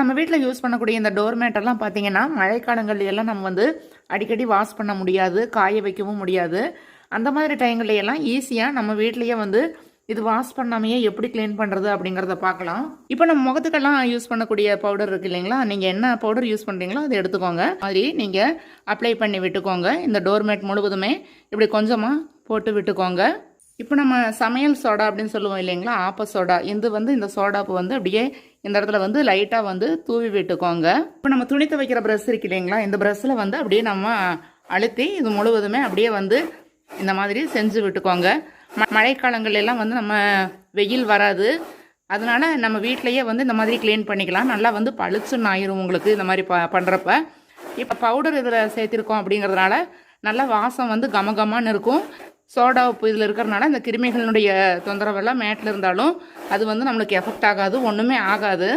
நம்ம வீட்டில் யூஸ் பண்ணக்கூடிய இந்த டோர்மேட் எல்லாம் பார்த்தீங்கன்னா மழைக்காலங்கள்ல எல்லாம் நம்ம வந்து அடிக்கடி வாஷ் பண்ண முடியாது, காய வைக்கவும் முடியாது. அந்த மாதிரி டைங்கள்ல எல்லாம் ஈஸியாக நம்ம வீட்லேயே வந்து இது வாஷ் பண்ணாமையே எப்படி க்ளீன் பண்ணுறது அப்படிங்கிறத பார்க்கலாம். இப்போ நம்ம முகத்துக்கெல்லாம் யூஸ் பண்ணக்கூடிய பவுடர் இருக்குது இல்லைங்களா, நீங்கள் என்ன பவுடர் யூஸ் பண்ணுறீங்களோ அதை எடுத்துக்கோங்க. மாதிரி நீங்கள் அப்ளை பண்ணி விட்டுக்கோங்க. இந்த டோர்மேட் முழுவதுமே இப்படி கொஞ்சமாக போட்டு விட்டுக்கோங்க. இப்போ நம்ம சமையல் சோடா அப்படின்னு சொல்லுவோம் இல்லைங்களா, ஆப்ப சோடா, இது வந்து இந்த சோடாப்பு வந்து அப்படியே இந்த இடத்துல வந்து லைட்டாக வந்து தூவி விட்டுக்கோங்க. இப்போ நம்ம துணி துவைக்கிற ப்ரஷ் இருக்கு இல்லைங்களா, இந்த ப்ரஷ்ஷில் வந்து அப்படியே நம்ம அழுத்தி இது முழுவதுமே அப்படியே வந்து இந்த மாதிரி செஞ்சு விட்டுக்கோங்க. மழைக்காலங்கள் எல்லாம் வந்து நம்ம வெயில் வராது, அதனால நம்ம வீட்டிலையே வந்து இந்த மாதிரி க்ளீன் பண்ணிக்கலாம். நல்லா வந்து பளிச்சுன்னு ஆயிரும் உங்களுக்கு இந்த மாதிரி பண்ணுறப்ப. இப்போ பவுடர் இதில் சேர்த்திருக்கோம் அப்படிங்கிறதுனால நல்லா வாசம் வந்து கமகமான்னு இருக்கும். சோடா உப்பு இதில் இருக்கிறனால இந்த கிருமிகளினுடைய தொந்தரவெல்லாம் மேட்டில் இருந்தாலும் அது வந்து நம்மளுக்கு எஃபெக்ட் ஆகாது, ஒன்றுமே ஆகாது.